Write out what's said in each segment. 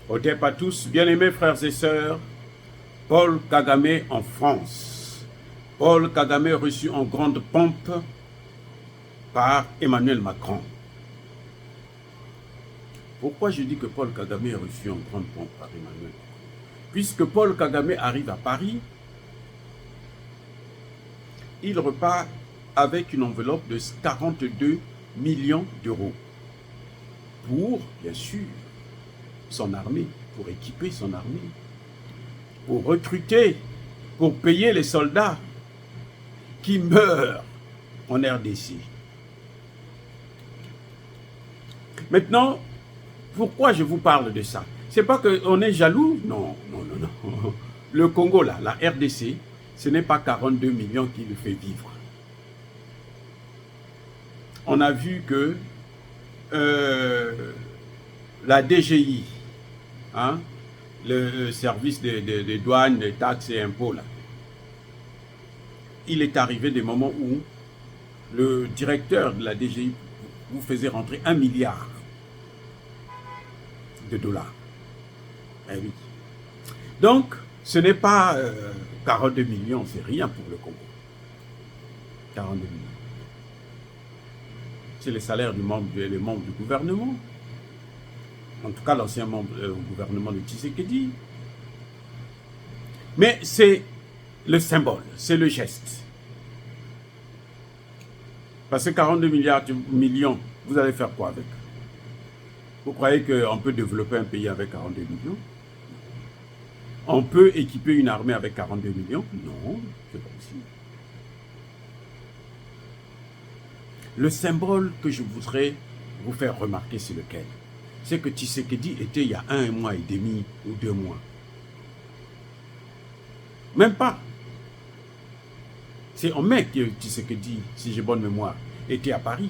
Otep à tous, bien-aimés frères et sœurs, Paul Kagame en France. Paul Kagame reçu en grande pompe par Emmanuel Macron. Pourquoi je dis que Paul Kagame est reçu en grande pompe par Emmanuel Macron? Puisque Paul Kagame arrive à Paris, il repart avec une enveloppe de 42 millions d'euros pour, bien sûr, son armée, pour équiper son armée, pour recruter, pour payer les soldats qui meurent en RDC. Maintenant, pourquoi je vous parle de ça? C'est pas qu'on est jaloux, non, non, non, non. Le Congo, là, la RDC, ce n'est pas 42 millions qui le fait vivre. On a vu que la DGI, hein, le service de douane, de taxes et impôts, là, il est arrivé des moments où le directeur de la DGI vous faisait rentrer 1 milliard de dollars. Eh oui. Donc, ce n'est pas 42 millions, c'est rien pour le Congo. 42 millions. C'est le salaire des membres du gouvernement. En tout cas, l'ancien membre du gouvernement de Tshisekedi. Mais c'est le symbole, c'est le geste. Parce que 42 millions, vous allez faire quoi avec? Vous croyez qu'on peut développer un pays avec 42 millions? On peut équiper une armée avec 42 millions? Non, c'est pas possible. Le symbole que je voudrais vous faire remarquer, c'est lequel? C'est que Tshisekedi était il y a 1 mois et demi ou 2 mois. Même pas. C'est en mai que Tshisekedi, si j'ai bonne mémoire, était à Paris.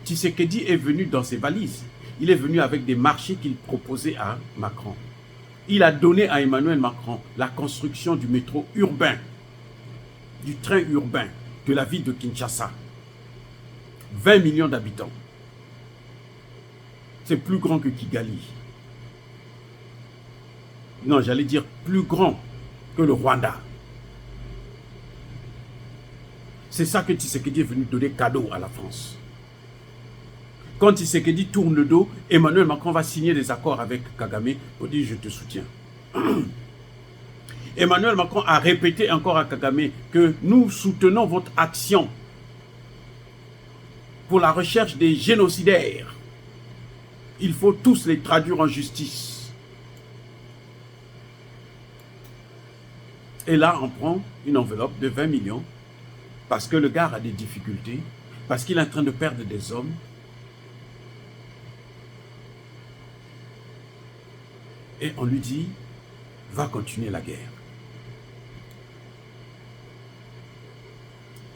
Tshisekedi est venu dans ses valises. Il est venu avec des marchés qu'il proposait à Macron. Il a donné à Emmanuel Macron la construction du métro urbain, du train urbain de la ville de Kinshasa. 20 millions d'habitants. C'est plus grand que Kigali. Non, j'allais dire plus grand que le Rwanda. C'est ça que Tshisekedi est venu donner cadeau à la France. Quand Tshisekedi tourne le dos, Emmanuel Macron va signer des accords avec Kagame pour dire « je te soutiens ». Emmanuel Macron a répété encore à Kagame que nous soutenons votre action pour la recherche des génocidaires. Il faut tous les traduire en justice. Et là, on prend une enveloppe de 20 millions parce que le gars a des difficultés, parce qu'il est en train de perdre des hommes. Et on lui dit, va continuer la guerre.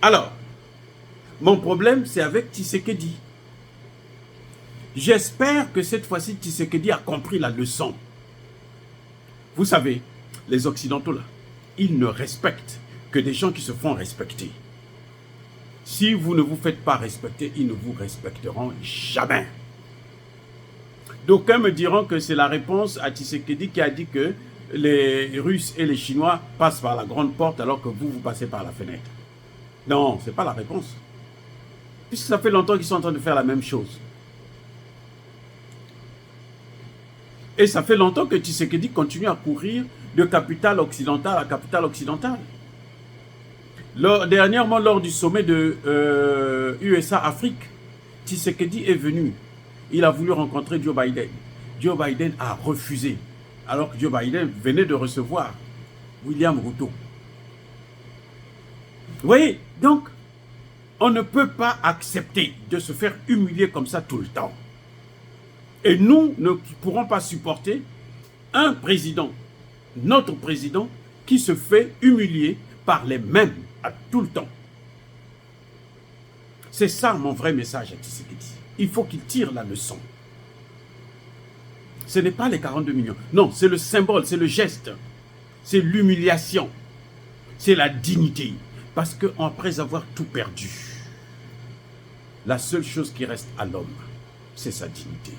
Alors, mon problème, c'est avec Tshisekedi. J'espère que cette fois-ci, Tshisekedi a compris la leçon. Vous savez, les Occidentaux, là, ils ne respectent que des gens qui se font respecter. Si vous ne vous faites pas respecter, ils ne vous respecteront jamais. D'aucuns me diront que c'est la réponse à Tshisekedi qui a dit que les Russes et les Chinois passent par la grande porte alors que vous passez par la fenêtre. Non, ce n'est pas la réponse. Puisque ça fait longtemps qu'ils sont en train de faire la même chose. Et ça fait longtemps que Tshisekedi continue à courir de capitale occidentale à capitale occidentale. Dernièrement, lors du sommet de USA-Afrique, Tshisekedi est venu. Il a voulu rencontrer Joe Biden. Joe Biden a refusé, alors que Joe Biden venait de recevoir William Ruto. Vous voyez, donc, on ne peut pas accepter de se faire humilier comme ça tout le temps. Et nous ne pourrons pas supporter un président, notre président, qui se fait humilier par les mêmes à tout le temps. C'est ça mon vrai message à Tshisekedi. Il faut qu'il tire la leçon. Ce n'est pas les 42 millions. Non, c'est le symbole, c'est le geste. C'est l'humiliation. C'est la dignité. Parce qu'après avoir tout perdu, la seule chose qui reste à l'homme, c'est sa dignité.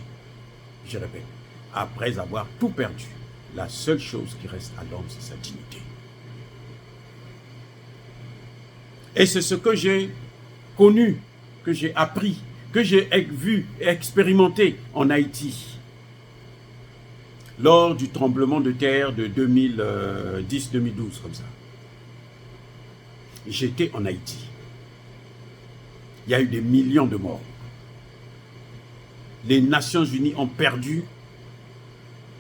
Je répète, après avoir tout perdu. La seule chose qui reste à l'homme, c'est sa dignité. Et c'est ce que j'ai connu, que j'ai appris, que j'ai vu et expérimenté en Haïti. Lors du tremblement de terre de 2010-2012, comme ça. J'étais en Haïti. Il y a eu des millions de morts. Les Nations Unies ont perdu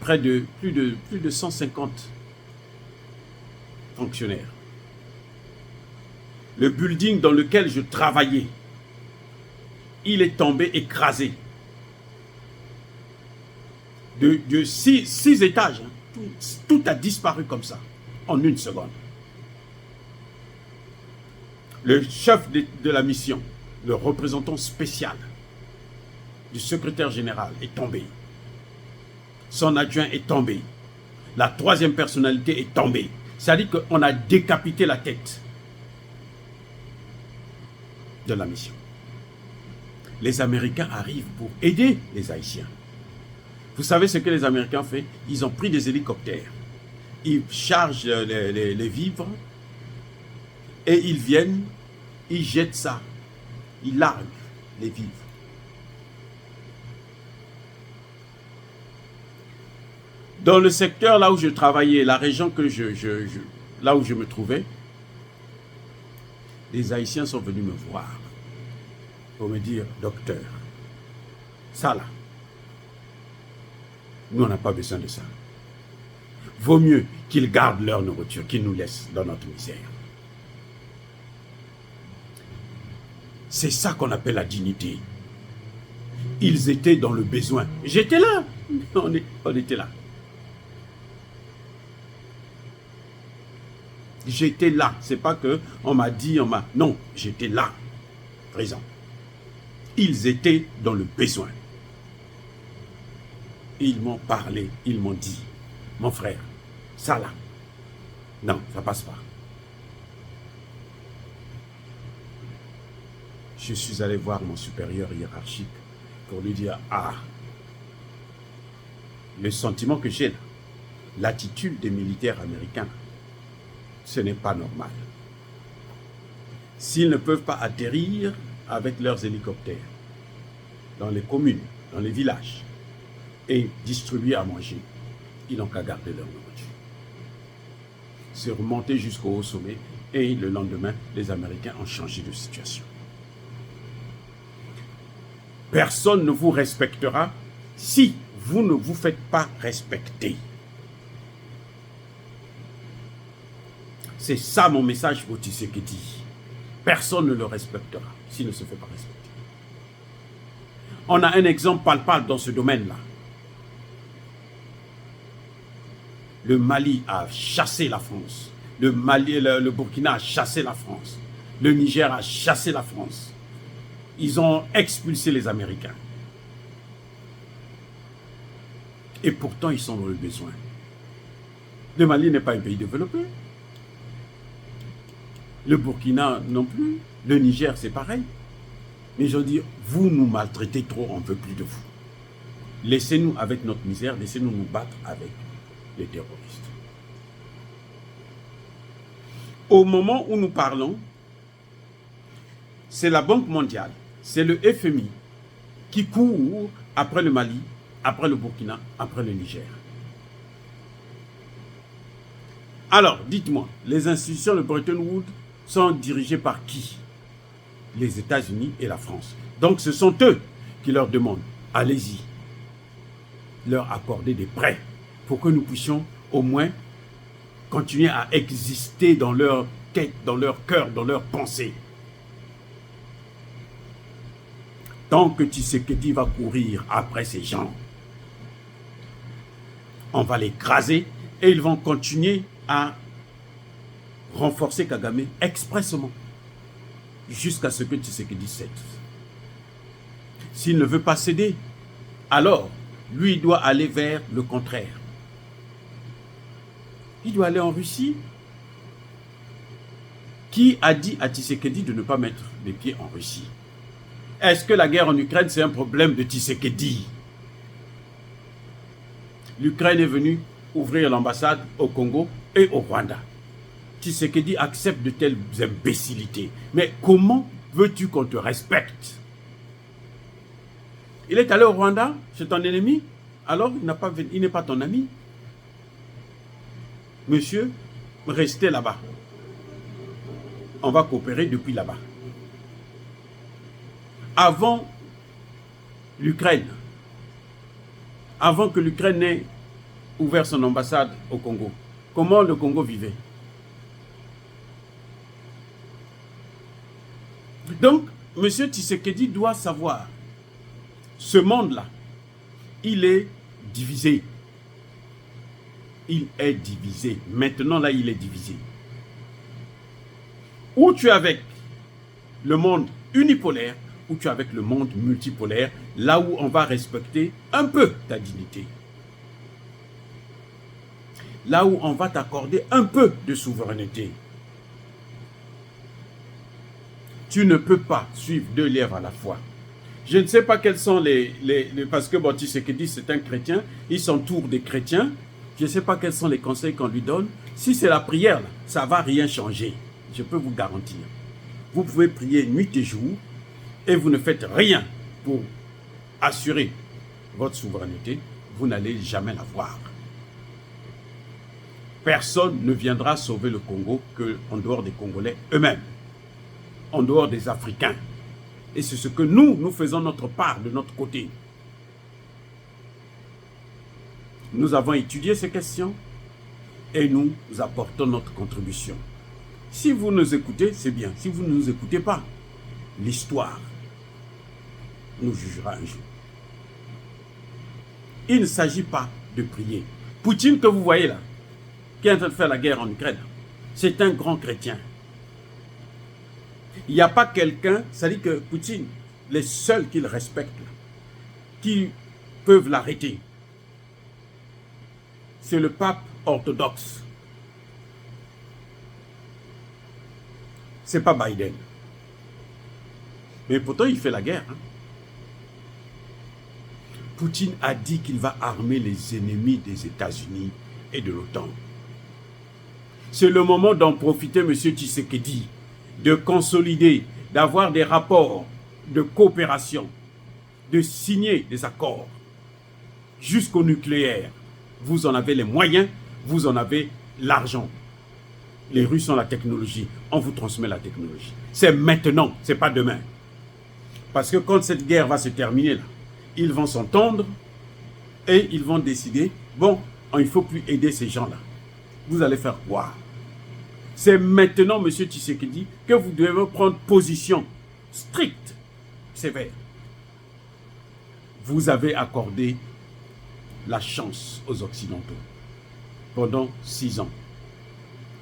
plus de 150 fonctionnaires. Le building dans lequel je travaillais, il est tombé écrasé. De 6 étages, hein. Tout a disparu comme ça, en une seconde. Le chef de la mission, le représentant spécial du secrétaire général est tombé. Son adjoint est tombé. La troisième personnalité est tombée. C'est-à-dire qu'on a décapité la tête de la mission. Les Américains arrivent pour aider les Haïtiens. Vous savez ce que les Américains ont fait? Ils ont pris des hélicoptères. Ils chargent les vivres et ils viennent, ils jettent ça. Ils larguent les vivres. Dans le secteur là où je travaillais, la région là où je me trouvais, les Haïtiens sont venus me voir pour me dire, docteur, ça là, nous on n'a pas besoin de ça. Vaut mieux qu'ils gardent leur nourriture, qu'ils nous laissent dans notre misère. C'est ça qu'on appelle la dignité. Ils étaient dans le besoin. J'étais là. On était là. J'étais là. C'est pas que on m'a dit, non, j'étais là, présent. Ils étaient dans le besoin. Ils m'ont parlé, ils m'ont dit, mon frère, ça là, non, ça passe pas. Je suis allé voir mon supérieur hiérarchique pour lui dire, le sentiment que j'ai là, l'attitude des militaires américains, ce n'est pas normal. S'ils ne peuvent pas atterrir avec leurs hélicoptères dans les communes, dans les villages, et distribuer à manger, ils n'ont qu'à garder leur nourriture. C'est remonté jusqu'au haut sommet et le lendemain, les Américains ont changé de situation. Personne ne vous respectera si vous ne vous faites pas respecter. C'est ça mon message pour Tshisekedi. Personne ne le respectera s'il ne se fait pas respecter. On a un exemple palpable dans ce domaine-là. Le Mali a chassé la France. Le Burkina a chassé la France. Le Niger a chassé la France. Ils ont expulsé les Américains. Et pourtant, ils sont dans le besoin. Le Mali n'est pas un pays développé. Le Burkina non plus. Le Niger, c'est pareil. Mais je veux dire, vous nous maltraitez trop, on ne veut plus de vous. Laissez-nous avec notre misère, laissez-nous nous battre avec les terroristes. Au moment où nous parlons, c'est la Banque mondiale, c'est le FMI qui court après le Mali, après le Burkina, après le Niger. Alors, dites-moi, les institutions de Bretton Woods sont dirigées par qui? Les États-Unis et la France. Donc, ce sont eux qui leur demandent, allez-y, leur accorder des prêts pour que nous puissions au moins continuer à exister dans leur tête, dans leur cœur, dans leurs pensées. Tant que Tshisekedi va courir après ces gens, on va l'écraser et ils vont continuer à renforcer Kagame expressément jusqu'à ce que Tshisekedi cède. S'il ne veut pas céder, alors lui doit aller vers le contraire. Il doit aller en Russie. Qui a dit à Tshisekedi de ne pas mettre les pieds en Russie? Est-ce que la guerre en Ukraine, c'est un problème de Tshisekedi? l'Ukraine est venue ouvrir l'ambassade au Congo et au Rwanda. Tshisekedi accepte de telles imbécilités. Mais comment veux-tu qu'on te respecte? Il est allé au Rwanda, c'est ton ennemi, alors il n'est pas ton ami. Monsieur, restez là-bas. On va coopérer depuis là-bas. Avant l'Ukraine, avant que l'Ukraine ait ouvert son ambassade au Congo, comment le Congo vivait? Donc, M. Tshisekedi doit savoir, ce monde-là, il est divisé. Il est divisé. Maintenant, là, il est divisé. Ou tu es avec le monde unipolaire, ou tu es avec le monde multipolaire, là où on va respecter un peu ta dignité. Là où on va t'accorder un peu de souveraineté. Tu ne peux pas suivre deux lièvres à la fois. Je ne sais pas quels sont parce que bon, Tshisekedi, c'est un chrétien, il s'entoure des chrétiens. Je ne sais pas quels sont les conseils qu'on lui donne. Si c'est la prière, là, ça ne va rien changer. Je peux vous garantir. Vous pouvez prier nuit et jour et vous ne faites rien pour assurer votre souveraineté. Vous n'allez jamais la voir. Personne ne viendra sauver le Congo qu'en dehors des Congolais eux-mêmes, en dehors des Africains. Et c'est ce que nous faisons notre part de notre côté. Nous avons étudié ces questions et nous apportons notre contribution. Si vous nous écoutez, c'est bien. Si vous ne nous écoutez pas, l'histoire nous jugera un jour. Il ne s'agit pas de prier. Poutine que vous voyez là, qui est en train de faire la guerre en Ukraine, c'est un grand chrétien. Il n'y a pas quelqu'un, ça dit que Poutine, les seuls qu'il respecte, qui peuvent l'arrêter, c'est le pape orthodoxe. C'est pas Biden. Mais pourtant, il fait la guerre. Hein. Poutine a dit qu'il va armer les ennemis des États-Unis et de l'OTAN. C'est le moment d'en profiter, M. Tshisekedi, de consolider, d'avoir des rapports de coopération, de signer des accords jusqu'au nucléaire. Vous en avez les moyens, vous en avez l'argent. Les Russes ont la technologie, on vous transmet la technologie. C'est maintenant, c'est pas demain. Parce que quand cette guerre va se terminer, là, ils vont s'entendre et ils vont décider, bon, il ne faut plus aider ces gens-là. Vous allez faire quoi? C'est maintenant, M. Tshisekedi, que vous devez prendre position stricte, sévère. Vous avez accordé la chance aux Occidentaux pendant 6 ans.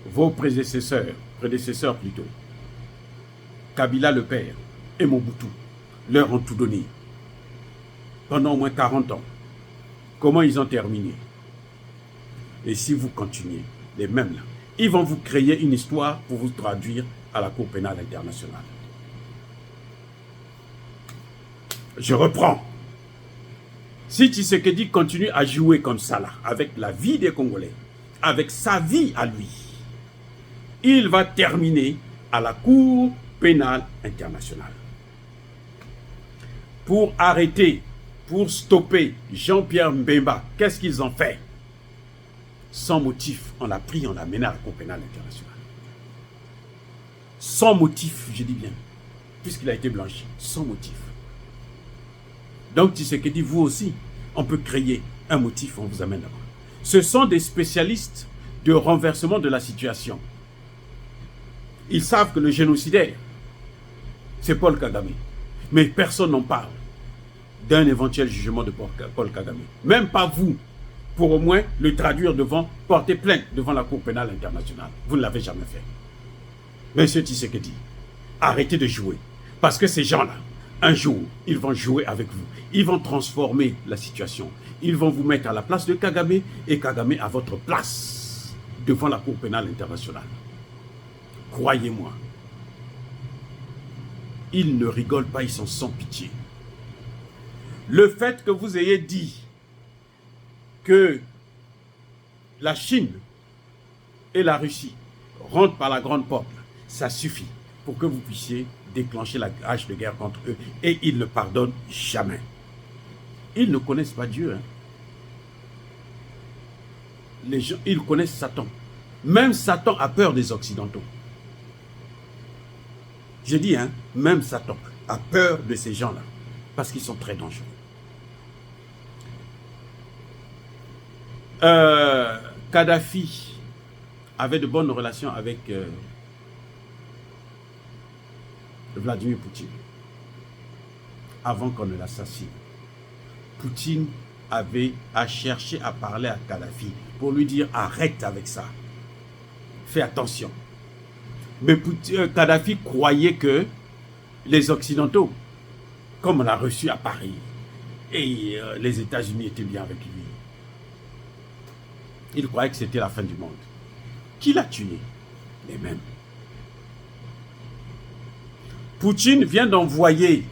Vos prédécesseurs plutôt, Kabila le père et Mobutu, leur ont tout donné. Pendant au moins 40 ans. Comment ils ont terminé? Et si vous continuez, les mêmes là, ils vont vous créer une histoire pour vous traduire à la Cour pénale internationale. Je reprends. Si Tshisekedi continue à jouer comme ça là, avec la vie des Congolais, avec sa vie à lui, il va terminer à la Cour pénale internationale. Pour arrêter, pour stopper Jean-Pierre Mbemba, qu'est-ce qu'ils ont fait? Sans motif, on l'a pris, on l'a mené à la Cour pénale internationale. Sans motif, je dis bien, puisqu'il a été blanchi, sans motif. Donc Tshisekedi, vous aussi, on peut créer un motif, on vous amène là-bas. Ce sont des spécialistes de renversement de la situation. Ils savent que le génocidaire, c'est Paul Kagame. Mais personne n'en parle d'un éventuel jugement de Paul Kagame. Même pas vous, pour au moins le traduire devant, porter plainte devant la Cour pénale internationale. Vous ne l'avez jamais fait. Monsieur Tshisekedi, arrêtez de jouer. Parce que ces gens-là, un jour, ils vont jouer avec vous. Ils vont transformer la situation. Ils vont vous mettre à la place de Kagame et Kagame à votre place devant la Cour pénale internationale. Croyez-moi. Ils ne rigolent pas, ils sont sans pitié. Le fait que vous ayez dit que la Chine et la Russie rentrent par la grande porte, ça suffit pour que vous puissiez déclencher la hache de guerre contre eux. Et ils ne pardonnent jamais. Ils ne connaissent pas Dieu. Hein. Les gens, ils connaissent Satan. Même Satan a peur des Occidentaux. Je dis, hein, même Satan a peur de ces gens-là. Parce qu'ils sont très dangereux. Kadhafi avait de bonnes relations avec Vladimir Poutine avant qu'on ne l'assassine. Poutine avait à chercher à parler à Kadhafi pour lui dire arrête avec ça, fais attention. Mais Kadhafi croyait que les Occidentaux, comme on l'a reçu à Paris, et les États-Unis étaient bien avec lui, il croyait que c'était la fin du monde. Qui l'a tué? Les mêmes. Poutine vient d'envoyer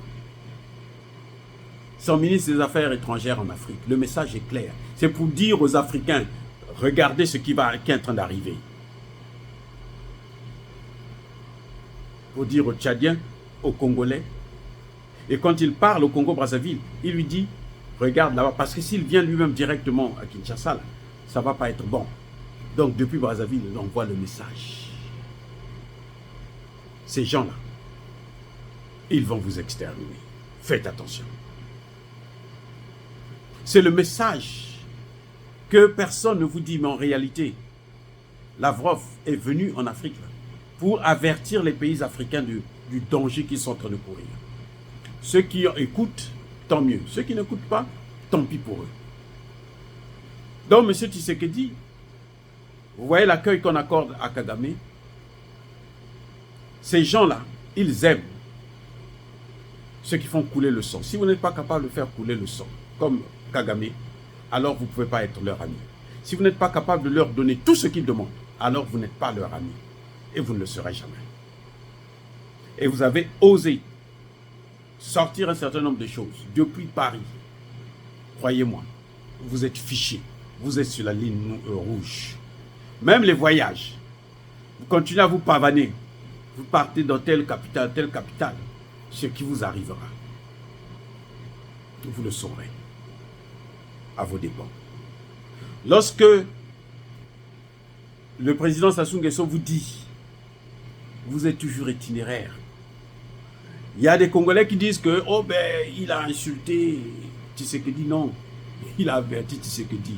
son ministre des Affaires étrangères en Afrique. Le message est clair. C'est pour dire aux Africains, regardez ce qui est en train d'arriver. Pour dire aux Tchadiens, aux Congolais. Et quand il parle au Congo-Brazzaville, il lui dit, regarde là-bas, parce que s'il vient lui-même directement à Kinshasa, là, ça ne va pas être bon. Donc depuis Brazzaville, il envoie le message. Ces gens-là, ils vont vous exterminer. Faites attention. C'est le message que personne ne vous dit, mais en réalité, Lavrov est venu en Afrique là, pour avertir les pays africains du danger qu'ils sont en train de courir. Ceux qui écoutent, tant mieux. Ceux qui n'écoutent pas, tant pis pour eux. Donc, M. Tshisekedi, vous voyez l'accueil qu'on accorde à Kagame. Ces gens-là, ils aiment ceux qui font couler le sang. Si vous n'êtes pas capable de faire couler le sang, comme Kagame, alors vous ne pouvez pas être leur ami. Si vous n'êtes pas capable de leur donner tout ce qu'ils demandent, alors vous n'êtes pas leur ami. Et vous ne le serez jamais. Et vous avez osé sortir un certain nombre de choses depuis Paris. Croyez-moi, vous êtes fichés. Vous êtes sur la ligne rouge. Même les voyages, vous continuez à vous pavaner. Vous partez dans telle capitale, ce qui vous arrivera. Vous le saurez. À vos dépens. Lorsque le président Sassou Nguesso vous dit, vous êtes toujours itinéraire. Il y a des Congolais qui disent que, oh ben, il a insulté Tshisekedi. Non, il a averti Tshisekedi.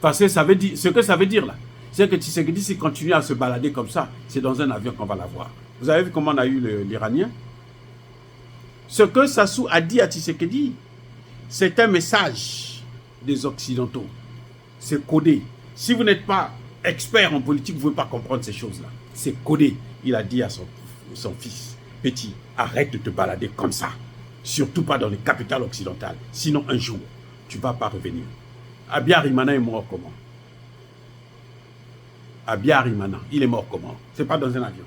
Parce que ça veut dire, ce que ça veut dire là, c'est que Tshisekedi, s'il continue à se balader comme ça, c'est dans un avion qu'on va l'avoir. Vous avez vu comment on a eu l'Iranien? Ce que Sassou a dit à Tshisekedi, c'est un message des Occidentaux. C'est codé. Si vous n'êtes pas expert en politique, vous ne pouvez pas comprendre ces choses-là. C'est codé. Il a dit à son fils, petit, arrête de te balader comme ça. Surtout pas dans les capitales occidentales. Sinon, un jour, tu ne vas pas revenir. Abiyarimana est mort comment? Abiyarimana, il est mort comment? Ce n'est pas dans un avion.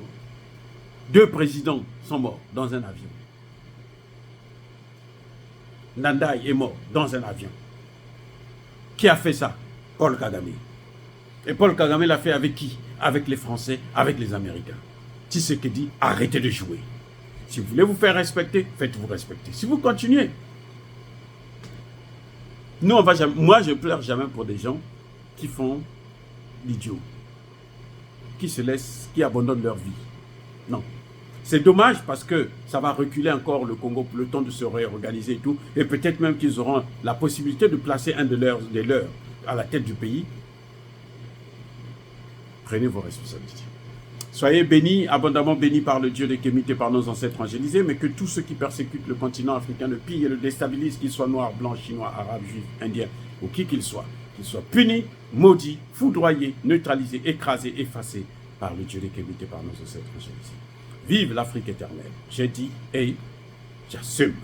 2 présidents sont morts dans un avion. Nandaï est mort dans un avion. Qui a fait ça? Paul Kagame. Et Paul Kagame l'a fait avec qui? Avec les Français, avec les Américains. Tshisekedi, arrêtez de jouer. Si vous voulez vous faire respecter, faites-vous respecter. Si vous continuez, nous, on va jamais, moi, je ne pleure jamais pour des gens qui font l'idiot, qui se laissent, qui abandonnent leur vie. Non. C'est dommage parce que ça va reculer encore le Congo pour le temps de se réorganiser et tout. Et peut-être même qu'ils auront la possibilité de placer un des leurs à la tête du pays. Prenez vos responsabilités. Soyez bénis, abondamment bénis par le Dieu de Kémite et par nos ancêtres angélisés, mais que tous ceux qui persécutent le continent africain le pillent et le déstabilisent, qu'ils soient noirs, blancs, chinois, arabes, juifs, indiens, ou qui qu'ils soient punis, maudits, foudroyés, neutralisés, écrasés, effacés par le Dieu de Kémite et par nos ancêtres angélisés. Vive l'Afrique éternelle. J'ai dit et j'assume.